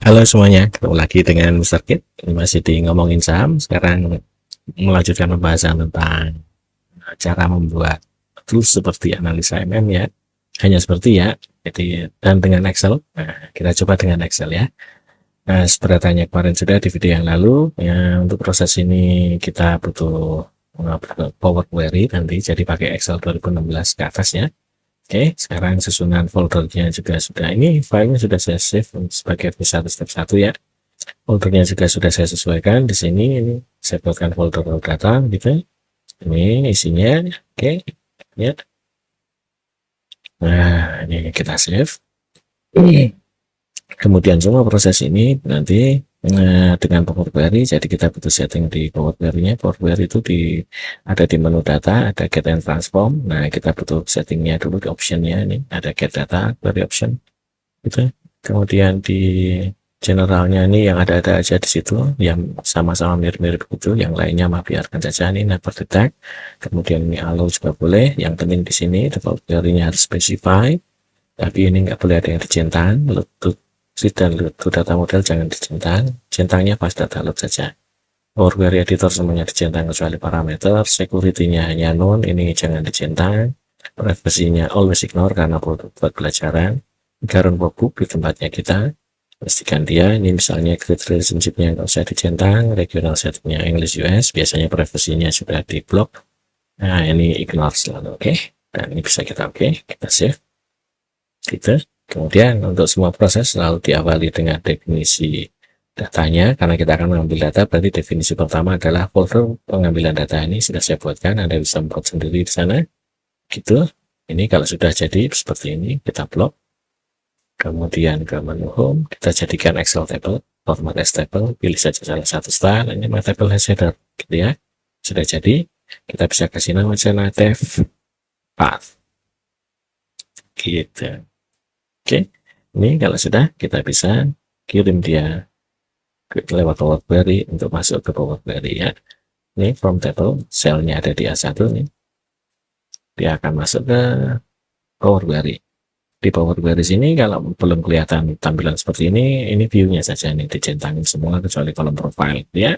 Halo semuanya, ketemu lagi dengan Mr. Kit. Masih di ngomongin saham. Sekarang melanjutkan pembahasan tentang cara membuat tools seperti analisa MM ya. Hanya seperti ya. Jadi dan dengan Excel. Nah, kita coba dengan Excel ya. Nah, seperti tanya kemarin sudah di video yang lalu. Ya, untuk proses ini kita butuh Power Query nanti. Jadi pakai Excel 2016 ke atas ya. Oke, sekarang susunan foldernya juga sudah. Ini filenya sudah saya save sebagai V1 step 1 ya. Foldernya juga sudah saya sesuaikan di sini. Ini saya buatkan folder data gitu. Ini isinya, oke, ya. Nah, ini kita save. Kemudian semua proses ini nanti dengan Power Query. Jadi kita butuh setting di Power Query-nya. Power Query itu ada di menu data, ada get and transform. Nah, kita butuh settingnya dulu di optionnya. Ini ada get data query option gitu. Kemudian di generalnya ini yang ada-ada aja di situ, yang sama-sama mirip-mirip itu, yang lainnya mah biarkan saja. Ini never detect. Kemudian ini allow juga boleh. Yang penting di sini default query-nya harus specify, tapi ini nggak boleh ada yang dicentang. Load to dan load to data model jangan dicentang. Centangnya pas data load saja. Power Query editor semuanya dicentang kecuali parameter. Security-nya hanya none, ini jangan dicentang. Privacy-nya always ignore karena buat pelajaran. Current workbook di tempatnya kita. Pastikan dia, ini misalnya grid relationship-nya nggak usah dicentang, regional settingnya English US, biasanya privacy-nya sudah di block. Nah, ini ignore selalu, oke. Dan ini bisa kita kita save. Gitu. Kemudian untuk semua proses selalu diawali dengan definisi datanya, karena kita akan mengambil data, berarti definisi pertama adalah folder pengambilan data. Ini sudah saya buatkan, Anda bisa membuat sendiri di sana. Gitu. Ini kalau sudah jadi seperti ini, kita blok. Kemudian ke menu home, kita jadikan Excel table, format as table, pilih saja salah satu style, ini my table has header, gitu ya. Sudah jadi, kita bisa kasih nama alternative path, gitu. Oke, ini kalau sudah, kita bisa kirim dia lewat Power Query untuk masuk ke Power Query ya. Ini from table, cell-nya ada di A1 nih, dia akan masuk ke Power Query. Di Power Query sini kalau belum kelihatan tampilan seperti ini view-nya saja, ini dicentangin semua kecuali kolom profile ya.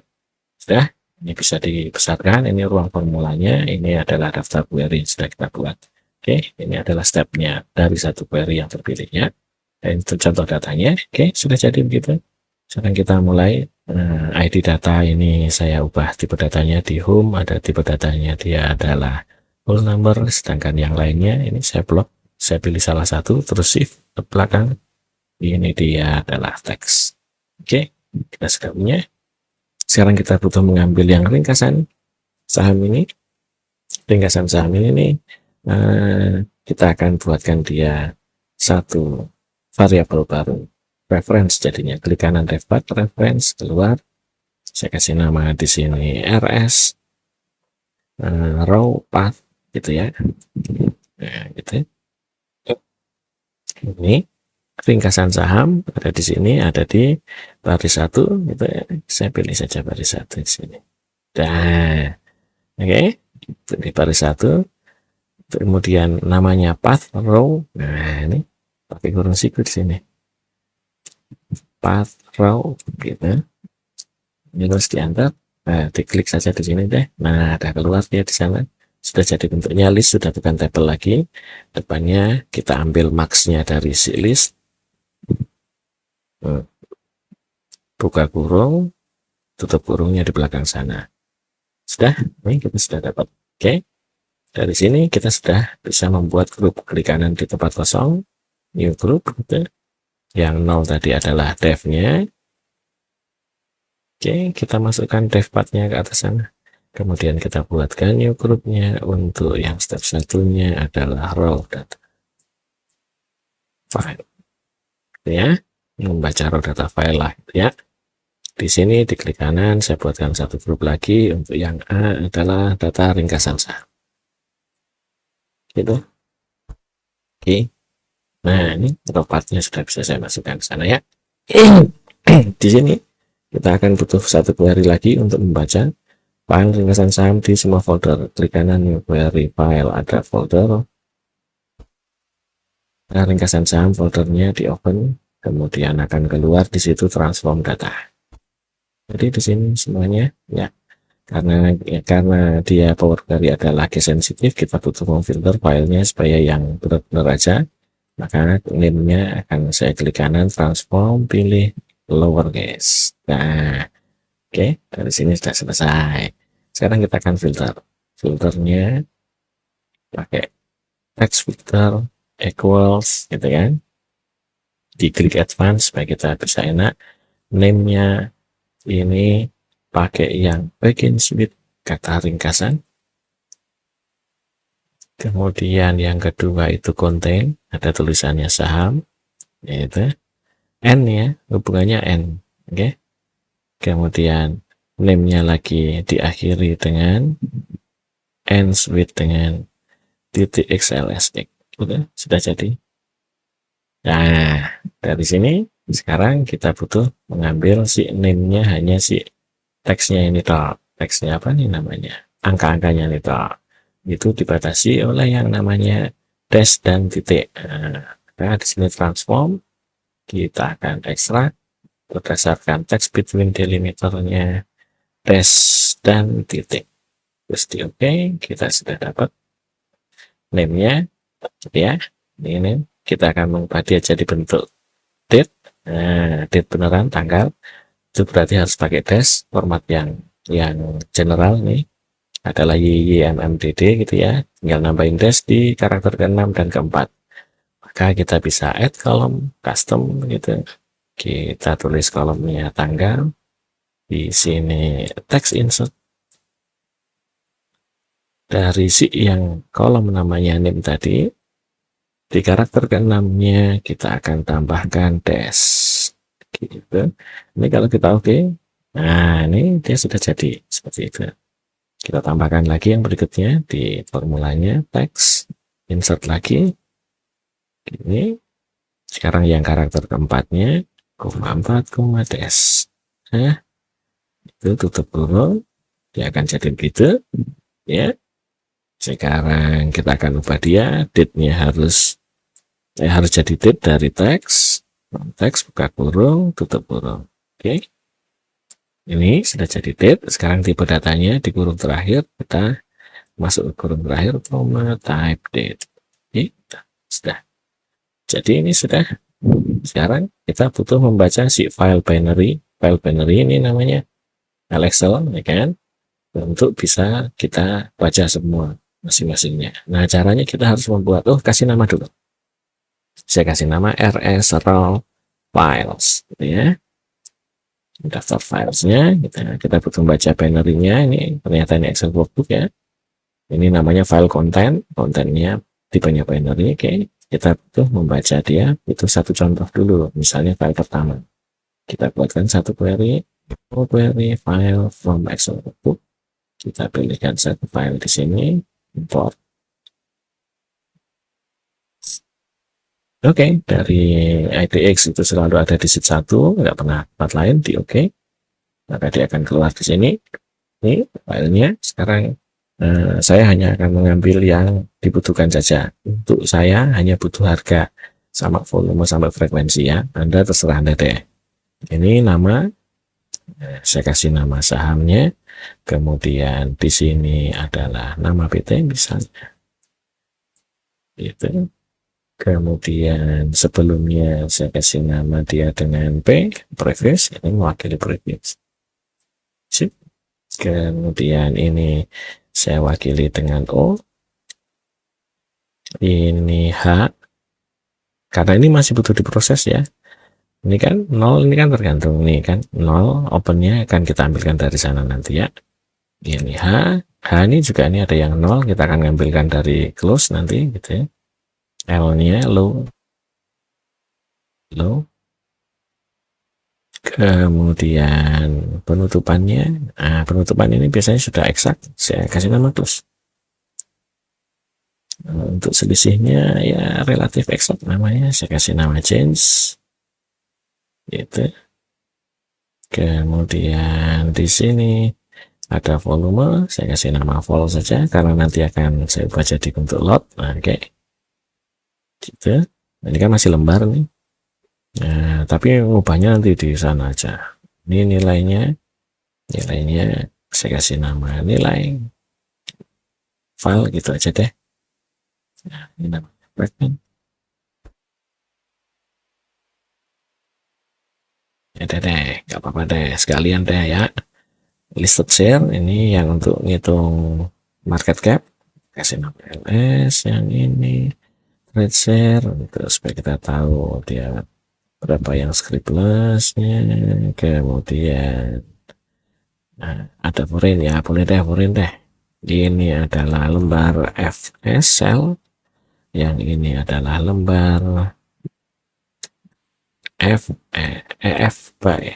Sudah, ini bisa dibesarkan, ini ruang formulanya, ini adalah daftar query yang sudah kita buat. Oke, ini adalah stepnya dari satu query yang terpilih ya. Dan itu contoh datanya. Oke, sudah jadi begitu. Sekarang kita mulai. ID data ini saya ubah tipe datanya di home, ada tipe datanya dia adalah whole number, sedangkan yang lainnya ini saya blok. Saya pilih salah satu, terus shift ke belakang. Ini dia adalah teks. Oke, kita sudah punya. Sekarang kita butuh mengambil yang ringkasan saham ini. Ringkasan saham ini nih, kita akan buatkan dia satu variabel baru. Reference jadinya. Klik kanan refpath, reference, keluar. Saya kasih nama di sini RS, row path, gitu ya. Nah, gitu ya. Ini ringkasan saham ada di sini, ada di baris 1 gitu ya. Saya pilih saja baris 1 di sini. Nah, oke, di baris 1. Kemudian namanya path row. Nah, ini pakai kurung siku di sini. Path row gitu. Ini terus diantar. Nah, diklik saja di sini deh. Nah, ada keluar dia di sana. Sudah jadi bentuknya list, sudah bukan tabel lagi. Depannya kita ambil max-nya dari si list, buka kurung, tutup kurungnya di belakang sana. Sudah, ini kita sudah dapat. Oke, dari sini kita sudah bisa membuat grup. Klik kanan di tempat kosong, new group, gitu. Yang 0 tadi adalah dev-nya. Oke, kita masukkan dev path-nya ke atas sana. Kemudian kita buatkan new group-nya. Untuk yang step satunya adalah raw data file, ya, membaca raw data file lah, ya. Di sini diklik kanan, saya buatkan satu grup lagi. Untuk yang A adalah data ringkasan saham, gitu. Oke, nah ini raw path-nya sudah bisa saya masukkan ke sana ya. Di sini kita akan butuh satu query lagi untuk membaca file ringkasan saham di semua folder. Klik kanan new query file, ada folder. Nah, ringkasan saham foldernya di open. kemudian akan keluar di situ transform data. Jadi di sini semuanya ya, karena dia Power Query adalah case sensitif, kita butuh memfilter filenya supaya yang benar-benar aja. Maka name-nya akan saya klik kanan, transform, pilih lowercase. Nah, oke, dari sini sudah selesai. Sekarang kita akan filter. Filternya pakai text filter equals, gitu kan. Di klik advance supaya kita bisa enak. Name-nya ini pakai yang begins with kata ringkasan. Kemudian yang kedua itu contain, ada tulisannya saham, yaitu N ya, hubungannya N. Oke. Kemudian name-nya lagi diakhiri dengan ends with dengan titik XLSX. Udah, sudah jadi. Nah, dari sini sekarang kita butuh mengambil si name-nya, hanya si teksnya ini toh. Teksnya apa nih namanya? Angka-angkanya ini toh. Itu dibatasi oleh yang namanya dash dan titik. Nah, di sini transform, kita akan ekstrak berdasarkan text between delimiternya dash dan titik. Terus di OK, kita sudah dapat name-nya ya. Ini kita akan mengubah dia jadi bentuk date. Nah, date beneran tanggal. Itu berarti harus pakai dash, format yang general nih adalah YYMMDD gitu ya. Tinggal nambahin dash di karakter ke-6 dan ke-4. Maka kita bisa add column custom gitu. Kita tulis kolomnya tanggal. Di sini text insert. Dari si yang kolom namanya name tadi, di karakter ke-6-nya kita akan tambahkan dash. Gitu. Ini kalau kita oke, nah ini dia sudah jadi seperti itu. Kita tambahkan lagi yang berikutnya di formulanya text, insert lagi. Ini sekarang yang karakter keempatnya, koma 4, koma dash. Nah, itu tutup kurung, dia akan jadi begitu. Ya. Sekarang kita akan ubah dia, date-nya harus jadi date dari teks, teks buka kurung, tutup kurung. Oke. Ini sudah jadi date. Sekarang tipe datanya di kurung terakhir, kita masuk ke kurung terakhir, koma type date. Oke, sudah. Jadi ini sudah. Sekarang kita butuh membaca si file binary. File binary ini namanya file Excel, ya kan? Untuk bisa kita baca semua masing-masingnya. Nah, caranya kita harus membuat, kasih nama dulu. Saya kasih nama rs raw files, gitu ya. Daftar filesnya, kita butuh membaca binary-nya. Ini ternyata ini Excel workbook ya. Ini namanya file content, kontennya tipenya binary. Oke, kita butuh membaca dia. Itu satu contoh dulu, misalnya file pertama. Kita buatkan satu query file from Excel workbook. Kita pilihkan satu file di sini, import. Oke, dari IDX itu selalu ada di sheet 1, nggak pernah tempat lain, di OK. Maka dia akan keluar di sini. Ini filenya. Sekarang saya hanya akan mengambil yang dibutuhkan saja. Untuk saya hanya butuh harga sama volume sampai frekuensi ya. Anda terserah Anda deh. Ini nama, saya kasih nama sahamnya. Kemudian di sini adalah nama PT misalnya. Itu. Kemudian sebelumnya saya kasih nama dia dengan P, previous, ini mewakili previous. Sip. Kemudian ini saya wakili dengan O. Ini H. Karena ini masih butuh diproses ya. Ini kan 0, ini kan tergantung nih kan. 0 opennya akan kita ambilkan dari sana nanti ya. Ini H. H ini juga ini ada yang 0, kita akan ambilkan dari close nanti gitu ya. L-nya low. Kemudian penutupannya, penutupan ini biasanya sudah eksak, saya kasih nama close. Untuk selisihnya ya relatif eksak namanya, saya kasih nama change. Gitu. Kemudian di sini ada volume, saya kasih nama vol saja karena nanti akan saya ubah jadi bentuk lot. Nah, oke. Gitu. Ini kan masih lembar nih. Nah, tapi ngubahnya nanti di sana aja. Ini nilainya saya kasih nama nilai file gitu aja deh. Nah, ini namanya fragment. Ya deh, nggak apa-apa deh, sekalian deh ya. Listed share ini yang untuk ngitung market cap, kasih nama LS, yang ini trade share, terus supaya kita tahu dia berapa yang scriptlessnya, kemudian ada foreign ya, boleh deh foreign deh. Ini adalah lembar FS sell, yang ini adalah lembar EF buy.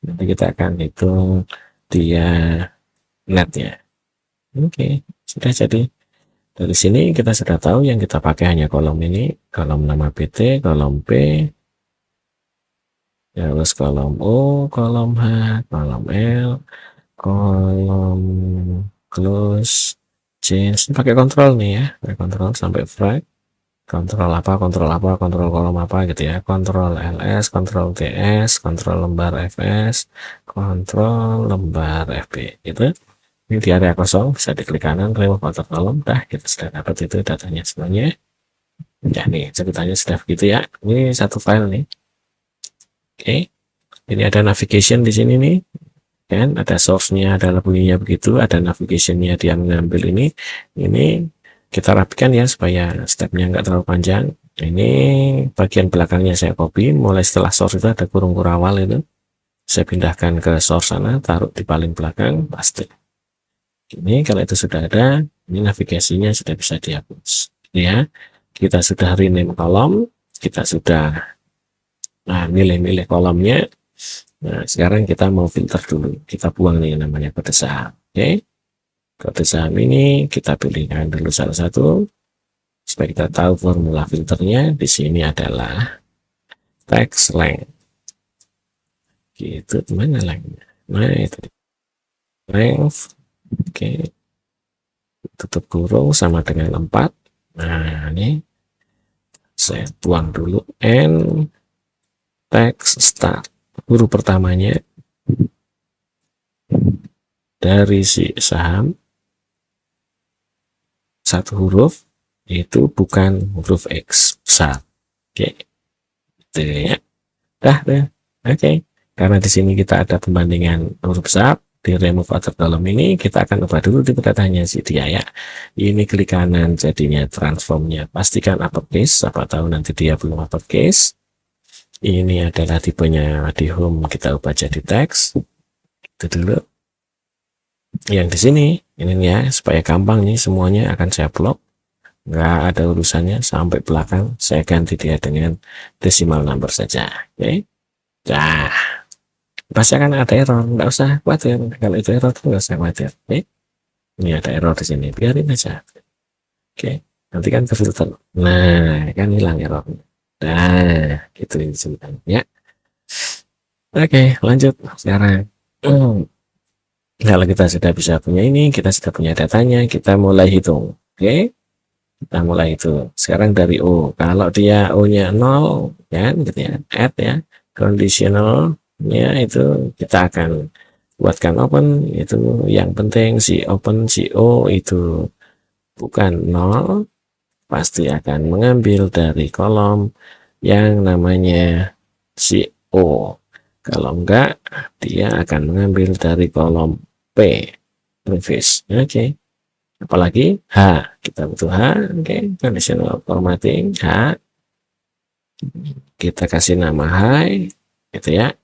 Nanti kita akan hitung dia netnya. Oke, sudah jadi. Dari sini kita sudah tahu yang kita pakai hanya kolom ini, kolom nama PT, kolom P, terus kolom O, kolom H, kolom L, kolom close, change. Ini pakai kontrol nih ya, pakai kontrol sampai frag, kontrol apa, kontrol kolom apa gitu ya, kontrol LS, kontrol TS, kontrol lembar FS, kontrol lembar FB gitu. Ini di area kosong bisa diklik kanan, remove outer column, dah kita sudah dapat itu datanya semuanya. Ya nih ceritanya sudah begitu ya. Ini satu file nih. Oke, ini ada navigation di sini nih. Kan ada source-nya, ada bunyinya begitu, ada navigation-nya dia mengambil ini. Ini kita rapikan ya supaya stepnya nggak terlalu panjang. Ini bagian belakangnya saya copy, mulai setelah source itu ada kurung kurawal itu. Saya pindahkan ke source sana, taruh di paling belakang, paste. Ini kalau itu sudah ada, ini navigasinya sudah bisa dihapus. Ya, kita sudah rename kolom, kita sudah milih-milih kolomnya. Nah, sekarang kita mau filter dulu. Kita buang nih namanya kode saham. Oke. Kode saham ini kita pilihkan dulu salah satu supaya kita tahu formula filternya. Di sini adalah text length. Gitu, mana length? Nah, itu length. Oke. Tutup kurung sama dengan 4. Nah, ini saya tuang dulu n text start. Huruf pertamanya dari si saham satu huruf itu bukan huruf X besar. Oke, gitu ya. Dah. Oke. Karena di sini kita ada pembandingan huruf besar di remove outer column ini, kita akan ubah dulu tipe datanya si dia ya. Ini klik kanan jadinya transformnya pastikan uppercase, siapa tahu nanti dia belum uppercase. Ini adalah tipenya di home, kita ubah jadi teks. Itu dulu. Yang di sini ini ya, supaya gampang nih semuanya akan saya blok. Nggak ada urusannya sampai belakang, saya ganti dia dengan decimal number saja. Oke. Nah, pasti akan ada error, nggak usah khawatir. Kalau itu error nggak usah khawatir. Oke. Ini ada error di sini, biarin aja. Oke. Nanti kan ke filter. Nah, kan hilang errornya. Nah, gitu ceritanya ya. Oke, lanjut sekarang. Kalau kita sudah bisa punya ini, kita sudah punya datanya, kita mulai hitung. Oke, kita mulai hitung. Sekarang dari O. Kalau dia O-nya 0, kan, gitu ya, add ya, conditionalnya itu kita akan buatkan open. Itu yang penting si open, si O itu bukan 0, pasti akan mengambil dari kolom yang namanya si O. Kalau enggak, dia akan mengambil dari kolom P, previous. Oke. Apalagi H, kita butuh H. Oke, conditional formatting H. Kita kasih nama high, gitu ya.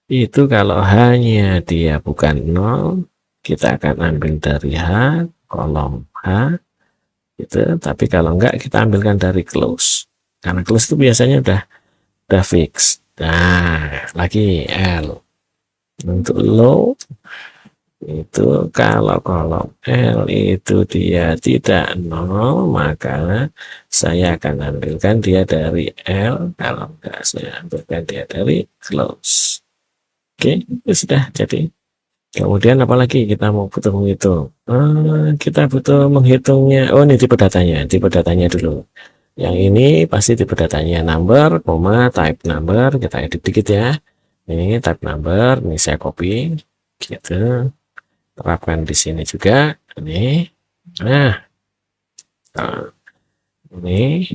Itu kalau H-nya dia bukan 0, kita akan ambil dari H, kolom H, gitu. Tapi kalau enggak, kita ambilkan dari close. Karena close itu biasanya udah fix. Nah, lagi L. Untuk low itu kalau kolom L itu dia tidak 0, maka saya akan ambilkan dia dari L. Kalau enggak, saya ambilkan dia dari close. Oke, itu sudah jadi. Kemudian apalagi kita mau butuh menghitung. Kita butuh menghitungnya. Oh, ini tipe datanya dulu. Yang ini pasti tipe datanya number, type number, kita edit dikit ya. Ini type number, ini saya copy, gitu. Terapkan di sini juga, ini. Nah, ini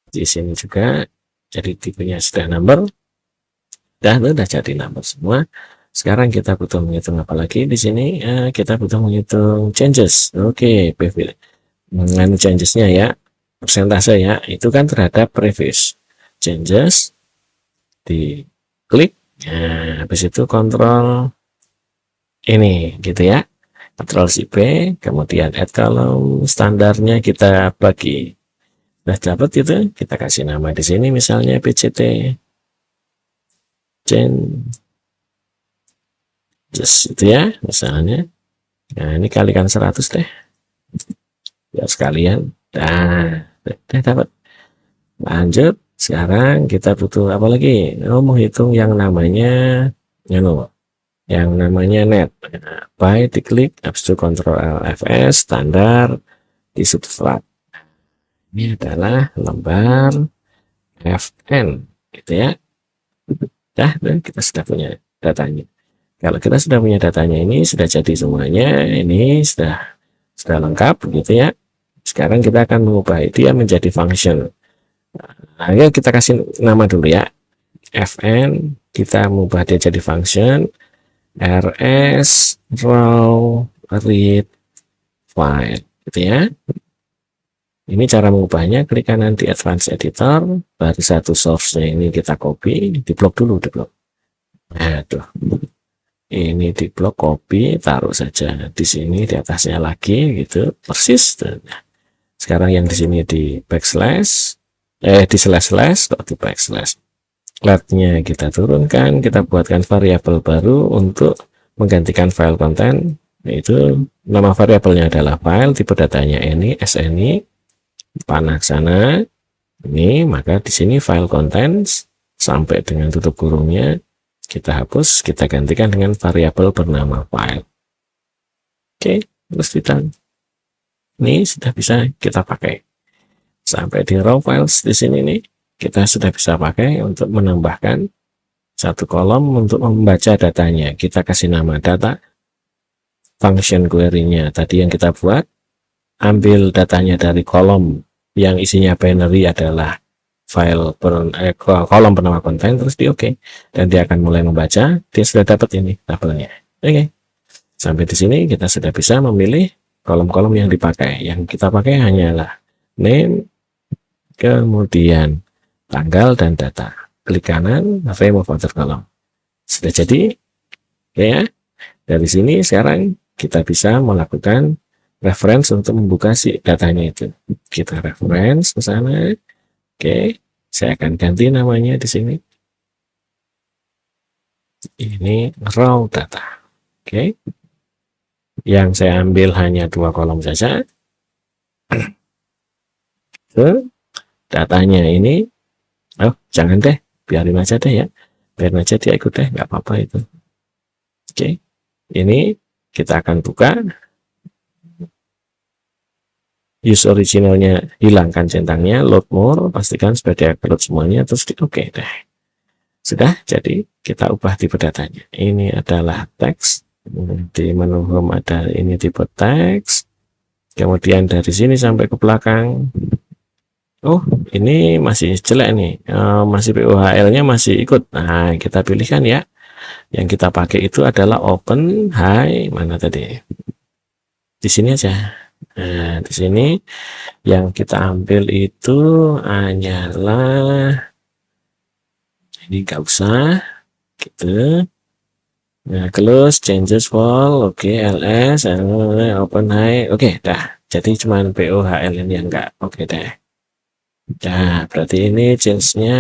di sini juga, jadi tipenya sudah number, dan udah jadi number semua. Sekarang kita butuh menghitung apa lagi di sini? Kita butuh menghitung changes. Oke, dengan changesnya ya, persentase ya, itu kan terhadap previous changes, di klik, nah, habis itu kontrol ini gitu ya, kontrol si B, kemudian add column, standarnya kita bagi. Nah, dapat itu, kita kasih nama di sini misalnya PCT changes itu ya, misalnya. Nah, ini kalikan 100 deh. Ya sekalian. Nah, dapat. Lanjut. Sekarang kita butuh apa lagi? Menghitung yang namanya net. Nah, by diklik, habis itu Ctrl LFS, standar, di substrat. Ini adalah lembar FN, gitu ya. Dan kita sudah punya datanya. Kalau kita sudah punya datanya, ini sudah jadi semuanya, ini sudah lengkap, gitu ya. Sekarang kita akan mengubah dia menjadi function. Nah, ya kita kasih nama dulu ya, fn, kita mengubah dia jadi function, rs raw read file, gitu ya. Ini cara mengubahnya, klik kanan di advanced editor, baru satu source-nya ini kita copy, di blok dulu, di blok. Nah, tuh. Ini di blok, copy, taruh saja di sini, di atasnya lagi, gitu, persis. Nah, sekarang yang di sini di backslash, di slash, kok di backslash. Let-nya kita turunkan, kita buatkan variabel baru untuk menggantikan file konten, yaitu nama variabelnya adalah file, tipe datanya ini, SNI, panah sana, ini, maka di sini file contents, sampai dengan tutup kurungnya, kita hapus, kita gantikan dengan variabel bernama file. Oke, terus kita ini sudah bisa kita pakai. Sampai di raw files di sini nih, kita sudah bisa pakai untuk menambahkan satu kolom untuk membaca datanya. Kita kasih nama data, function query-nya tadi yang kita buat, ambil datanya dari kolom yang isinya binary adalah file kolom bernama konten, terus di OK, dan dia akan mulai membaca. Dia sudah dapat ini tabelnya. Oke, sampai di sini kita sudah bisa memilih kolom-kolom yang dipakai. Yang kita pakai hanyalah name, kemudian tanggal dan data. Klik kanan, remove outer column. Sudah jadi. Oke ya. Dari sini sekarang kita bisa melakukan reference untuk membuka si datanya itu. Kita reference ke sana. Oke, saya akan ganti namanya di sini. Ini raw data. Oke. Yang saya ambil hanya 2 kolom saja. Datanya ini, jangan deh, biarin aja deh ya. Biarin aja dia ikut deh, nggak apa-apa itu. Oke. Ini kita akan buka. Use originalnya, hilangkan centangnya, load more, pastikan sudah di-upload semuanya, terus di OK deh. Sudah, jadi kita ubah tipe datanya. Ini adalah teks, di menu home ada ini tipe teks, kemudian dari sini sampai ke belakang, oh ini masih jelek nih, masih POHL-nya masih ikut. Nah, kita pilihkan ya. Yang kita pakai itu adalah open high, mana tadi? Di sini aja. Nah, di sini yang kita ambil itu hanyalah ini, nggak usah gitu. Nah, close changes wall, oke, ls, open high, oke, dah. Jadi cuman POHL ini yang enggak, oke deh. Nah, berarti ini change-nya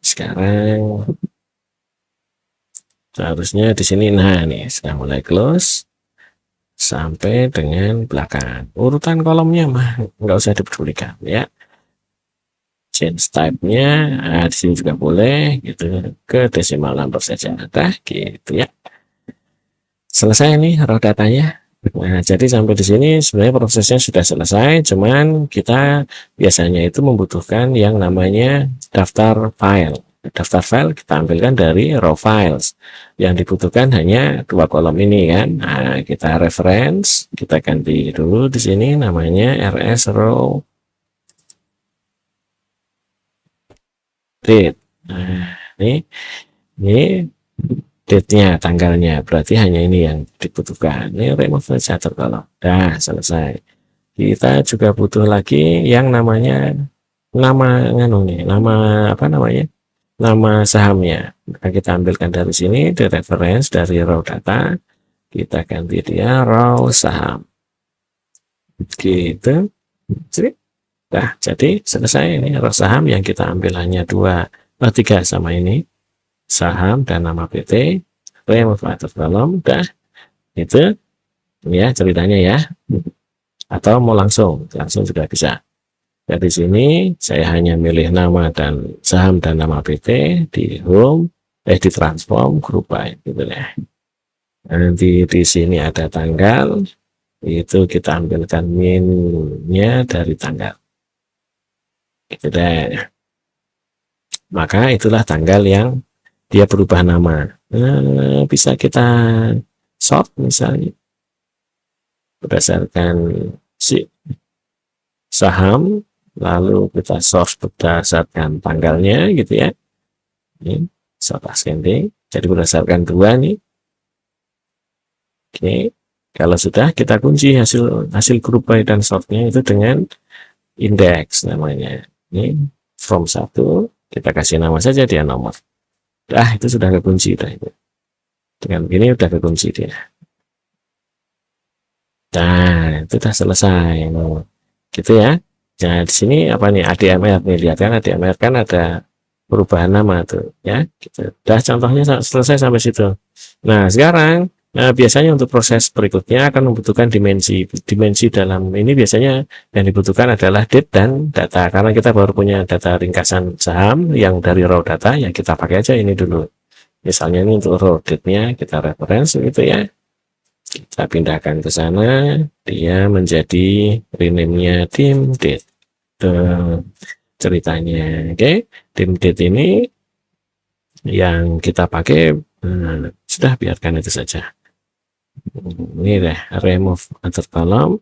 sekarang seharusnya di sini. Nah, nih sudah mulai close sampai dengan belakang. Urutan kolomnya mah nggak usah dipedulikan ya. Change type-nya, nah, di sini juga boleh gitu, ke decimal number saja, nah gitu ya. Selesai nih raw datanya. Nah, jadi sampai di sini sebenarnya prosesnya sudah selesai, cuman kita biasanya itu membutuhkan yang namanya daftar file. Daftar file kita ambilkan dari raw files. Yang dibutuhkan hanya dua kolom ini kan. Nah, kita reference, kita ganti dulu di sini namanya rs raw date. Nah, ini date-nya, tanggalnya. Berarti hanya ini yang dibutuhkan. Ini remove saja kalau. Dah, selesai. Kita juga butuh lagi yang namanya nama nganu nih, nama apa namanya? Nama sahamnya. Nah, kita ambilkan dari sini di reference dari raw data, kita ganti dia raw saham. Gitu. Nah, jadi selesai ini raw saham yang kita ambil hanya tiga sama ini saham dan nama PT, remove atas kolom, udah itu ya ceritanya ya. Atau mau langsung juga bisa. Dari sini saya hanya milih nama dan saham dan nama PT di home, di transform group by gitu ya. Nanti di sini ada tanggal, itu kita ambilkan min-nya dari tanggal. Gitu deh. Maka itulah tanggal yang dia berubah nama. Bisa kita sort misalnya berdasarkan si saham, lalu kita source berdasarkan tanggalnya gitu ya. Ini sort ascending, jadi berdasarkan dua nih. Oke, kalau sudah kita kunci hasil group by dan sortnya itu dengan indeks namanya. Ini from 1, kita kasih nama saja dia nomor. Itu sudah kekunci dah itu. Dengan begini udah kekunci dia. Nah, itu sudah selesai. Nah, gitu ya. Nah, di sini apa nih? ADMR nih, lihat kan ADMR kan ada perubahan nama tuh ya. Gitu. Udah contohnya selesai sampai situ. Nah, sekarang biasanya untuk proses berikutnya akan membutuhkan dimensi. Dimensi dalam ini biasanya yang dibutuhkan adalah date dan data. Karena kita baru punya data ringkasan saham yang dari raw data, ya kita pakai aja ini dulu. Misalnya ini untuk raw date-nya kita reference gitu ya. Kita pindahkan ke sana, dia menjadi rename-nya tim date. Ceritanya, oke. Tim date ini yang kita pakai, sudah biarkan itu saja. Ini deh, remove antar kolom,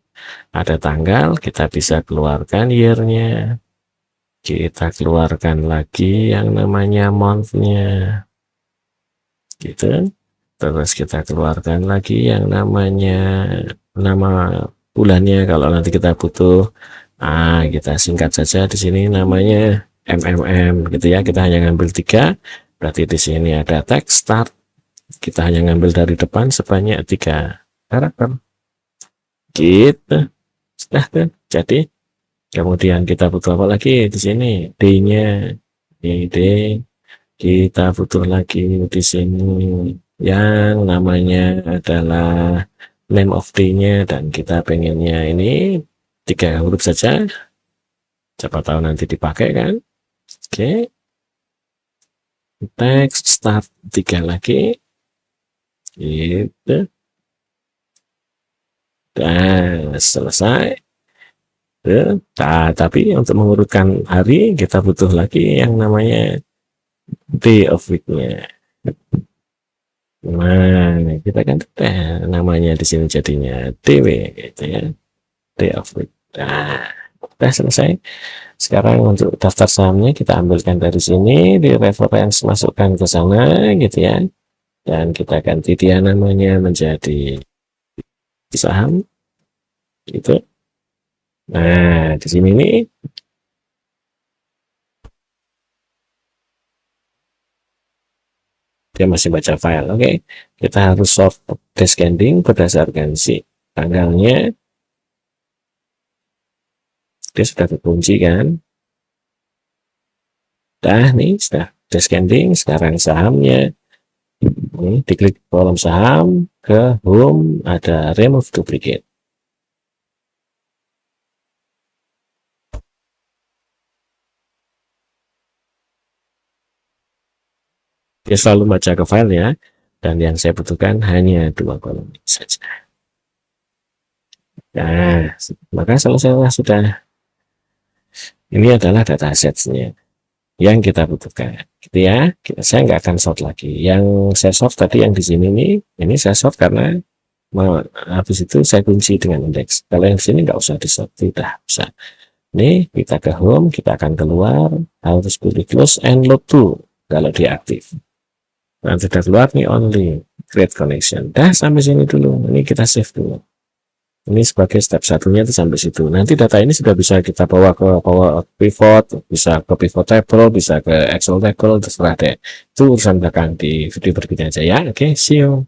ada tanggal, kita bisa keluarkan year-nya, kita keluarkan lagi yang namanya month-nya, gitu. Terus kita keluarkan lagi yang namanya nama bulannya kalau nanti kita butuh. Kita singkat saja di sini namanya MMM gitu ya. Kita hanya ngambil 3. Berarti di sini ada text start. Kita hanya ngambil dari depan sebanyak 3 karakter. Gitu. Sudah kan? Jadi kemudian kita butuh apa lagi di sini? D-nya. D kita butuh lagi di sini yang namanya adalah name of day-nya dan kita pengennya ini 3 huruf saja. Siapa tahu nanti dipakai kan. Oke, text start 3 lagi gitu dan selesai. Tapi untuk mengurutkan hari kita butuh lagi yang namanya day of week-nya. Nah, kita kan namanya di sini jadinya DW gitu ya. Day of week. Udah selesai. Sekarang untuk daftar sahamnya kita ambilkan dari sini, di reference masukkan ke sana gitu ya. Dan kita ganti dia namanya menjadi saham gitu. Nah, di sini nih dia masih baca file. Oke. Kita harus sort descending berdasarkan si tanggalnya. Dia sudah terkunci kan. Nih sudah descending, sekarang sahamnya. Ini diklik kolom saham, ke home, ada remove duplicate. Dia selalu baca ke file ya, dan yang saya butuhkan hanya 2 kolom saja. Nah, maka selesai sudah. Ini adalah data assets-nya yang kita butuhkan, gitu ya. Saya nggak akan sort lagi. Yang saya sort tadi yang di sini nih, ini saya sort karena habis itu saya kunci dengan indeks. Kalau yang di sini nggak usah di sort, tidak usah. Nih, kita ke home, kita akan keluar, harus pilih close and load to kalau dia aktif. Nah, sudah keluar nih only, create connection. Dah sampai sini dulu, ini kita save dulu. Ini sebagai step satunya itu sampai situ. Nanti data ini sudah bisa kita bawa ke Power Pivot, bisa ke Pivot Table, bisa ke Excel Table, terserah deh. Itu urusan belakang di video berikutnya aja ya. Oke, see you.